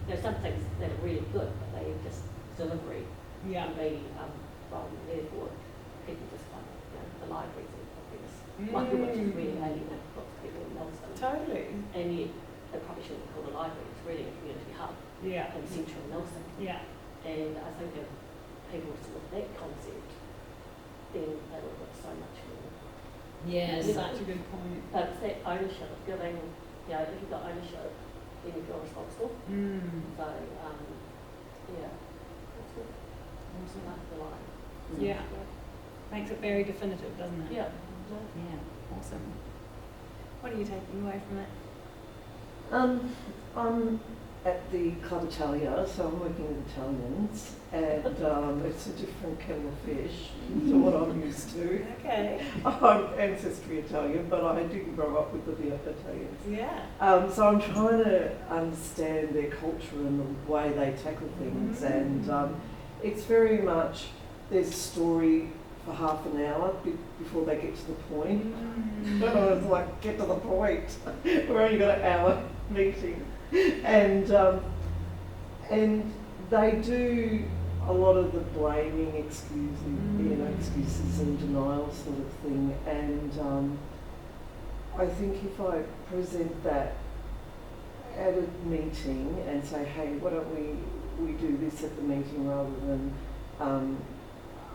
There are some things that are really good, but they just delivery Yeah. can be therefore people just find the libraries are the biggest one, which is really alienating lots of people in Nelson. Totally. And yet they probably shouldn't be called a library, it's really a community hub Yeah. in central Nelson. Yeah. And I think if people were with that concept, then they would have got so much more. Yeah, Yeah. such a good point. But it's that ownership of giving, if you've got ownership, then you feel responsible. So, yeah, that's good. Awesome. Like the line. Yeah. Makes it very definitive, doesn't it? Yeah. Yeah. Awesome. What are you taking away from it? I'm at the Club Italia, so I'm working with Italians, and it's a different kettle of fish to what I'm used to. Okay. I'm ancestry Italian, but I didn't grow up with the Italians. Yeah. So I'm trying to understand their culture and the way they tackle things, and it's very much there's a story for half an hour before they get to the point. And I was like, get to the point. We're only got an hour meeting, and they do a lot of the blaming, excuses and denial sort of thing. And I think if I present that at a meeting and say, hey, why don't we do this at the meeting rather than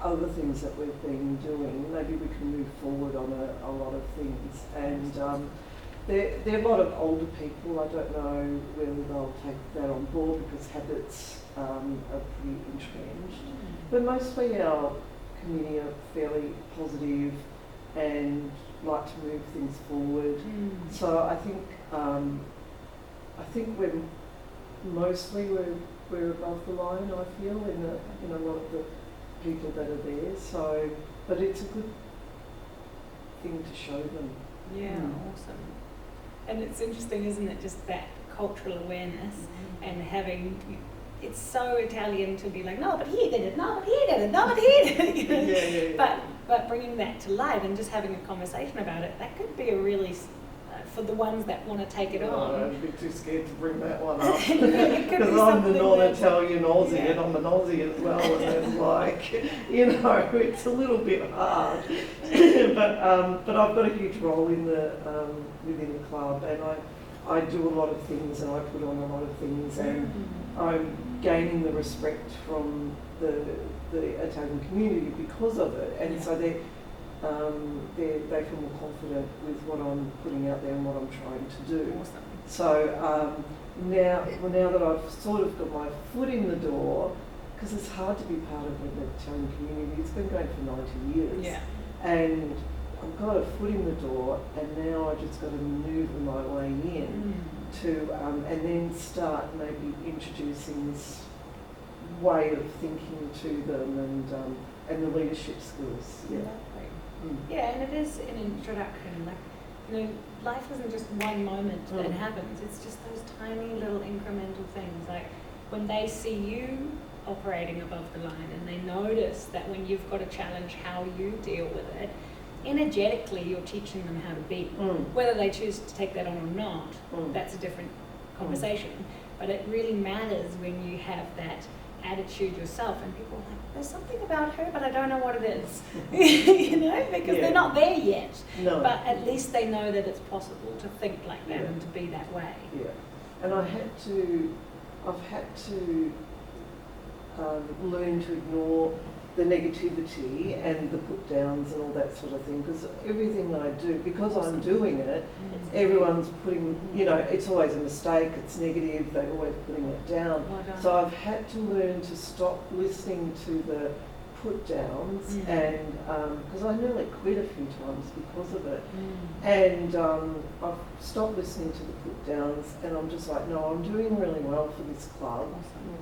other things that we've been doing, maybe we can move forward on a lot of things. And there are a lot of older people. I don't know whether they'll take that on board because habits are pretty entrenched. But mostly our community are fairly positive and like to move things forward. So I think we're above the line, I feel, in a lot of the people that are there. So, but it's a good thing to show them. Yeah, awesome. And it's interesting, isn't it, just that cultural awareness and having, it's so Italian to be like, no, but he did it, no, but he did it, no, but he did it. You know? Yeah. But bringing that to light and just having a conversation about it, that could be a really, for the ones that want to take it on. I'm a bit too scared to bring that one up. Because I'm the non-Italian Aussie and I'm an Aussie as well, and it's like, it's a little bit hard. but I've got a huge role in within the club, and I do a lot of things and I put on a lot of things, and I'm gaining the respect from the Italian community because of it, and so they feel more confident with what I'm putting out there and what I'm trying to do. Awesome. So now that I've sort of got my foot in the door, because it's hard to be part of the Italian community, it's been going for 90 years. Yeah. And I've got a foot in the door, and now I just got to maneuver my way in to, and then start maybe introducing this way of thinking to them, and the leadership skills. Yeah. Yeah, and it is an introduction. Like, life isn't just one moment that happens. It's just those tiny little incremental things. Like when they see you operating above the line, and they notice that when you've got a challenge, how you deal with it. Energetically, you're teaching them how to be. Whether they choose to take that on or not, that's a different conversation. But it really matters when you have that attitude yourself, and people are like, there's something about her, but I don't know what it is. Because they're not there yet. No. But at least they know that it's possible to think like that and to be that way. Yeah. And I've had to learn to ignore the negativity and the put downs and all that sort of thing, because everything that I do, because I'm doing it, everyone's putting, it's always a mistake, it's negative, they're always putting it down. So I've had to learn to stop listening to the put downs, and because I nearly quit a few times because of it, and I've stopped listening to the put downs, and I'm just like, no, I'm doing really well for this club.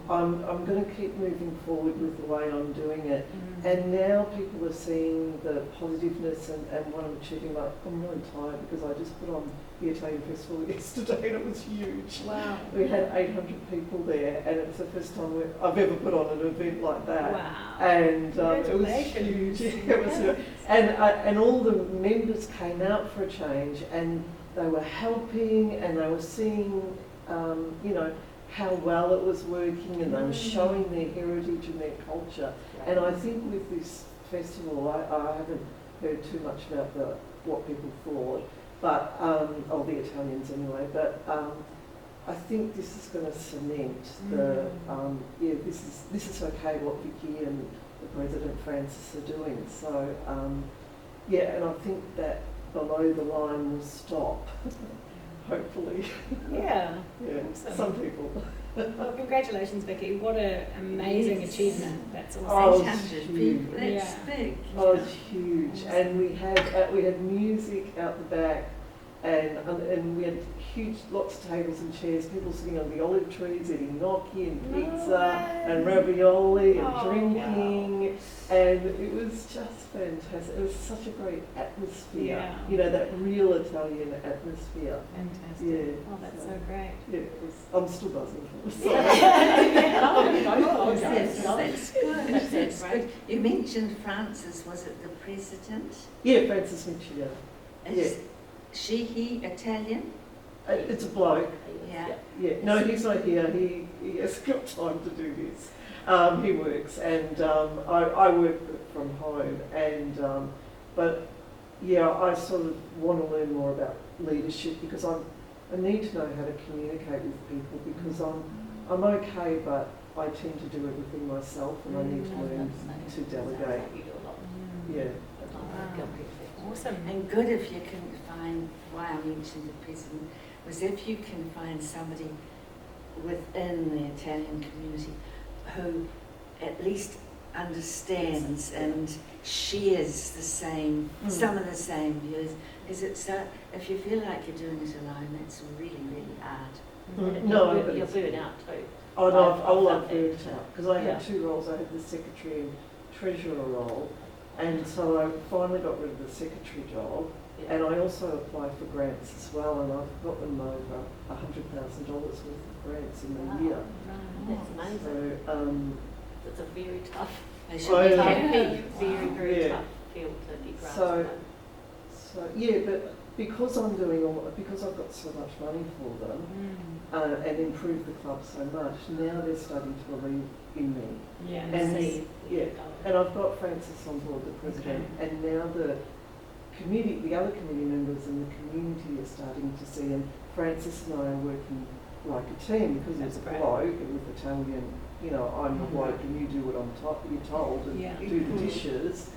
I'm going to keep moving forward with the way I'm doing it, and now people are seeing the positiveness and what I'm achieving. Like, I'm really tired because I just put on the Italian Festival yesterday, and it was huge. Wow. We had 800 people there, and it's the first time I've ever put on an event like that. Wow. And it was huge. It was, and all the members came out for a change, and they were helping, and they were seeing, how well it was working, and they were showing their heritage and their culture. And I think with this festival, I haven't heard too much about what people thought, but or the Italians anyway. But I think this is going to cement the this is okay what Vicky and the President Francis are doing. So and I think that below the line will stop. Hopefully. Yeah. Awesome. Some people. Well, congratulations, Vicky. What an amazing achievement. That's awesome. Oh, it's huge. That's big. Oh, it's huge. And we had music out the back, and we had huge, lots of tables and chairs, people sitting on the olive trees eating gnocchi and pizza and ravioli and drinking, and it was just fantastic. It was such a great atmosphere, that real Italian atmosphere. Fantastic. Yeah. Oh, that's so great. Yeah, I'm still buzzing from the That's good. That's good. You mentioned Francis, was it the President? Yeah, Francis Michia. Is he Italian? It's a bloke. Yeah. Yeah. No, he's not here. He has got time to do this. He works, and I work from home. And but yeah, I sort of want to learn more about leadership because I need to know how to communicate with people because I'm okay, but I tend to do everything myself, and I need to learn to delegate. Yeah. Awesome. And good if you can find, why I mentioned the President, was if you can find somebody within the Italian community who at least understands and shares the same, some of the same views. Is it so? If you feel like you're doing it alone, that's really, really hard. No, you'll burn out too. Oh no, I've burnt out because I had two roles. I had the secretary and treasurer role, and so I finally got rid of the secretary job. Yeah. And I also applied for grants as well, and I've got them over $100,000 worth of grants in a year. That's amazing. So it's a very tough, very, very tough field to get grants. So yeah, but because because I've got so much money for them and improved the club so much, now they're starting to believe in me. Yeah. And I've got Francis on board, the president, and now the other committee members in the community are starting to see, and Francis and I are working like a team because he's a bloke and with Italian, I'm a bloke and you do what you're told and do the dishes.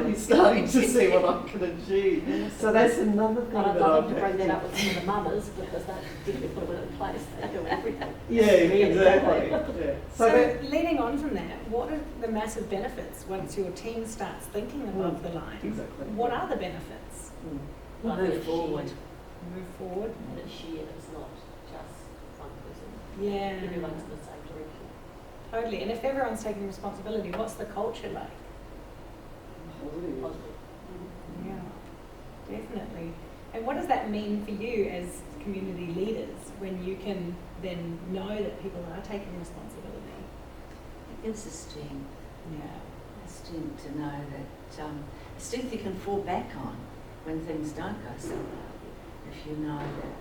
He's starting to see what I can achieve. So that's another thing I'd love to bring that up with some of the mamas because they definitely put them in place. They do everything. Yeah, exactly. Yeah. So leading on from that, what are the massive benefits once your team starts thinking above the line? Exactly. What are the benefits? Move forward. Move forward. And it's shared, it's not just one person. Yeah. Everyone's in the same direction. Totally. And if everyone's taking responsibility, what's the culture like? Positive. Yeah, definitely. And what does that mean for you as community leaders when you can then know that people are taking responsibility? It gives a strength. Yeah. A strength to know that, a strength you can fall back on when things don't go so well. If you know that,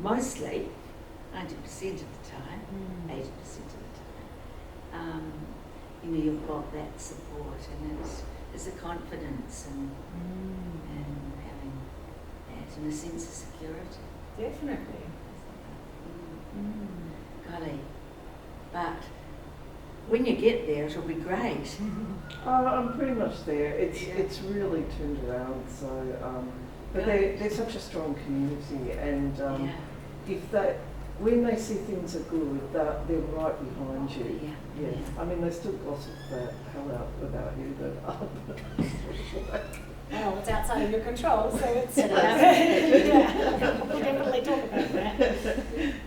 mostly, 90% of the time, 80% of the time, you've got that support, and it's a confidence and having that and a sense of security. Definitely. Golly. But when you get there, it'll be great. I'm pretty much there. It's really turned around. So, but they're such a strong community, and when they see things are good, they're right behind you. Yeah. I mean, they still gossip the hell out about you, but well, it's outside of your control, so it's we'll definitely talk about that.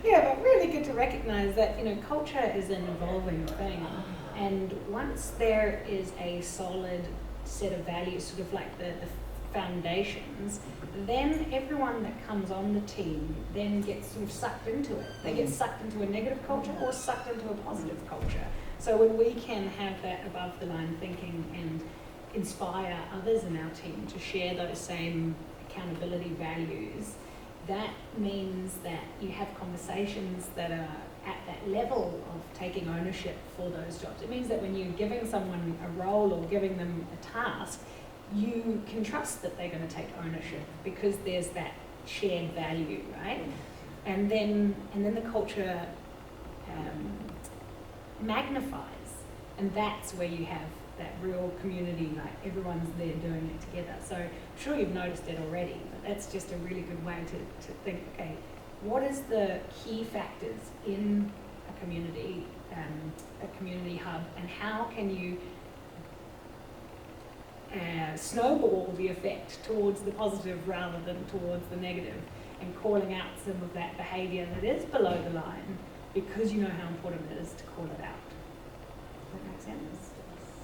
Yeah, but really good to recognise that culture is an evolving thing, and once there is a solid set of values, sort of like the foundations, then everyone that comes on the team then gets sort of sucked into it. They get sucked into a negative culture or sucked into a positive culture. So when we can have that above the line thinking and inspire others in our team to share those same accountability values, that means that you have conversations that are at that level of taking ownership for those jobs. It means that when you're giving someone a role or giving them a task, you can trust that they're going to take ownership because there's that shared value, right? And then the culture magnifies, and that's where you have that real community, like everyone's there doing it together. So I'm sure you've noticed it already, but that's just a really good way to think, okay, what is the key factors in a community hub, and how can you snowball the effect towards the positive rather than towards the negative, and calling out some of that behaviour that is below the line because you know how important it is to call it out. Does that make sense?